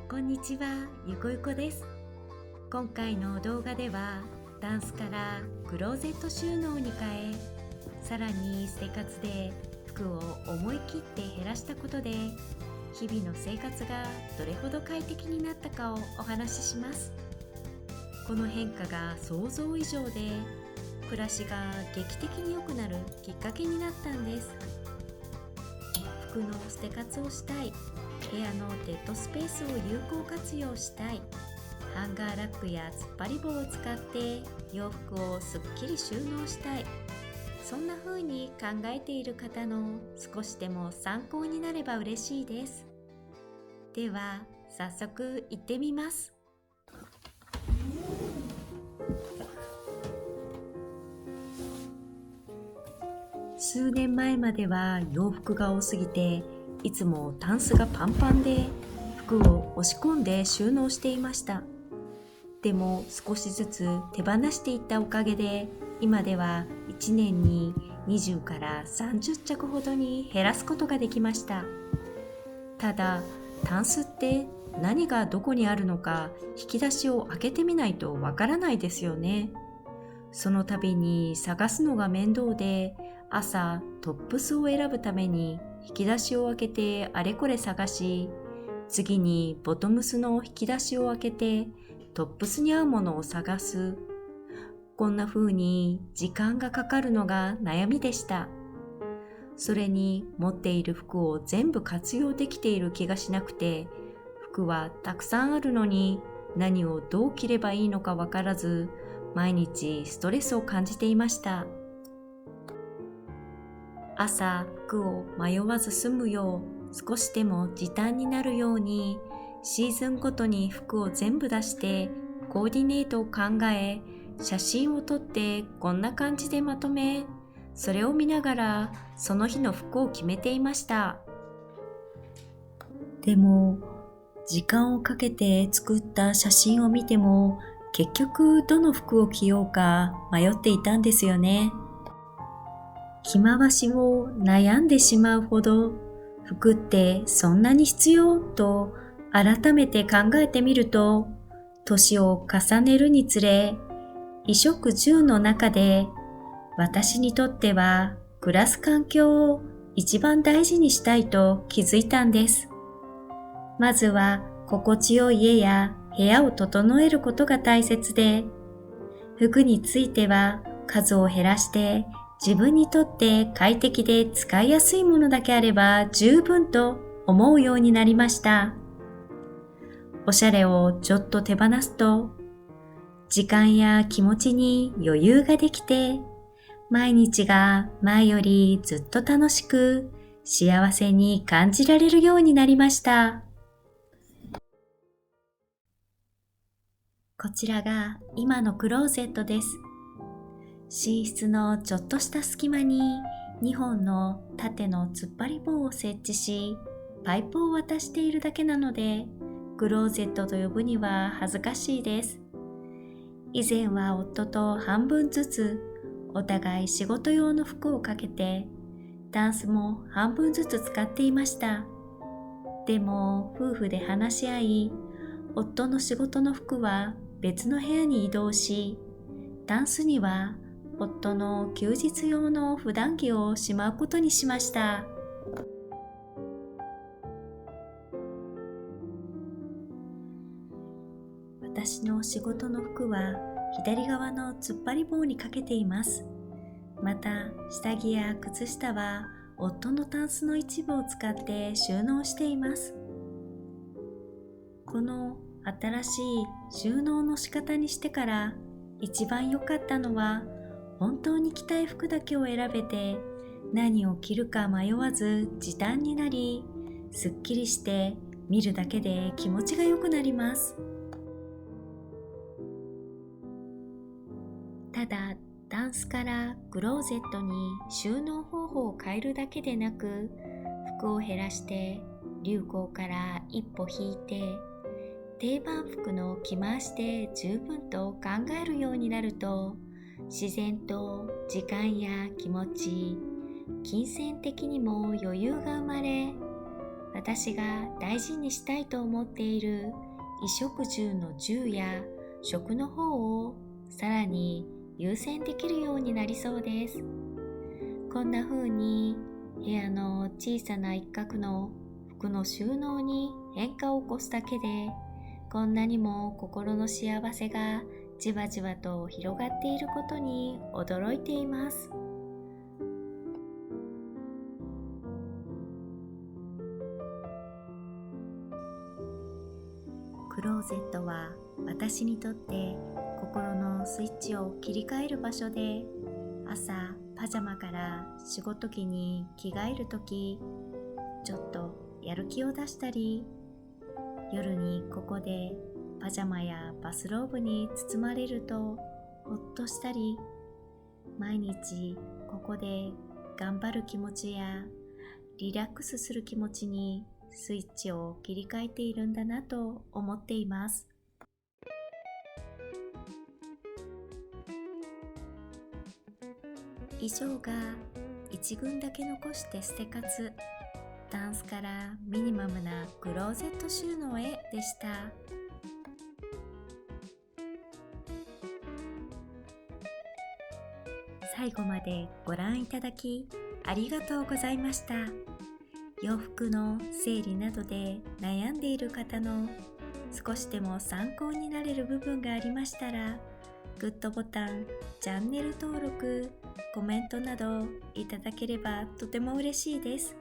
こんにちは、ゆこゆこです。今回の動画ではタンスからクローゼット収納に変え、さらに生活で服を思い切って減らしたことで日々の生活がどれほど快適になったかをお話しします。この変化が想像以上で暮らしが劇的に良くなるきっかけになったんです。服の捨て活をしたい、部屋のデッドスペースを有効活用したい、ハンガーラックや突っ張り棒を使って洋服をすっきり収納したい、そんな風に考えている方の少しでも参考になれば嬉しいです。では早速行ってみます。数年前までは洋服が多すぎていつもタンスがパンパンで服を押し込んで収納していました。でも少しずつ手放していったおかげで今では1年に20から30着ほどに減らすことができました。ただタンスって何がどこにあるのか引き出しを開けてみないとわからないですよね。その度に探すのが面倒で、朝トップスを選ぶために引き出しを開けてあれこれ探し、次にボトムスの引き出しを開けてトップスに合うものを探す。こんな風に時間がかかるのが悩みでした。それに持っている服を全部活用できている気がしなくて、服はたくさんあるのに何をどう着ればいいのかわからず、毎日ストレスを感じていました。朝服を迷わず済むよう少しでも時短になるようにシーズンごとに服を全部出してコーディネートを考え、写真を撮ってこんな感じでまとめ、それを見ながらその日の服を決めていました。でも時間をかけて作った写真を見ても結局どの服を着ようか迷っていたんですよね。着回しを悩んでしまうほど、服ってそんなに必要と改めて考えてみると、年を重ねるにつれ、衣食住の中で私にとっては暮らす環境を一番大事にしたいと気づいたんです。まずは心地よい家や部屋を整えることが大切で、服については数を減らして自分にとって快適で使いやすいものだけあれば十分と思うようになりました。おしゃれをちょっと手放すと、時間や気持ちに余裕ができて、毎日が前よりずっと楽しく幸せに感じられるようになりました。こちらが今のクローゼットです。寝室のちょっとした隙間に2本の縦の突っ張り棒を設置し、パイプを渡しているだけなので、クローゼットと呼ぶには恥ずかしいです。以前は夫と半分ずつお互い仕事用の服をかけて、タンスも半分ずつ使っていました。でも夫婦で話し合い、夫の仕事の服は別の部屋に移動し、タンスには夫の休日用の普段着をしまうことにしました。私の仕事の服は左側の突っ張り棒にかけています。また下着や靴下は夫のタンスの一部を使って収納しています。この新しい収納の仕方にしてから一番良かったのは、本当に着たい服だけを選べて何を着るか迷わず時短になり、すっきりして見るだけで気持ちが良くなります。ただタンスからクローゼットに収納方法を変えるだけでなく、服を減らして流行から一歩引いて定番服の着回しで十分と考えるようになると、自然と時間や気持ち、金銭的にも余裕が生まれ、私が大事にしたいと思っている衣食住の住や食の方をさらに優先できるようになりそうです。こんな風に部屋の小さな一角の服の収納に変化を起こすだけで、こんなにも心の幸せがじわじわと広がっていることに驚いています。クローゼットは私にとって心のスイッチを切り替える場所で、朝パジャマから仕事着に着替えるとき、ちょっとやる気を出したり、夜にここでパジャマやバスローブに包まれるとほっとしたり、毎日ここで頑張る気持ちやリラックスする気持ちにスイッチを切り替えているんだなと思っています。以上が一群だけ残して捨て活、タンスからミニマムなクローゼット収納へでした。最後までご覧いただきありがとうございました。洋服の整理などで悩んでいる方の少しでも参考になれる部分がありましたら、グッドボタン、チャンネル登録、コメントなどいただければとても嬉しいです。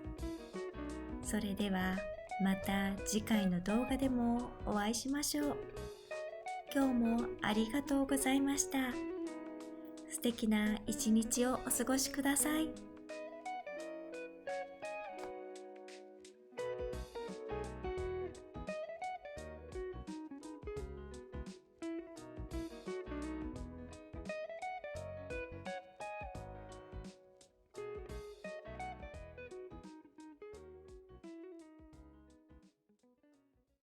それではまた次回の動画でもお会いしましょう。今日もありがとうございました。素敵な一日をお過ごしください。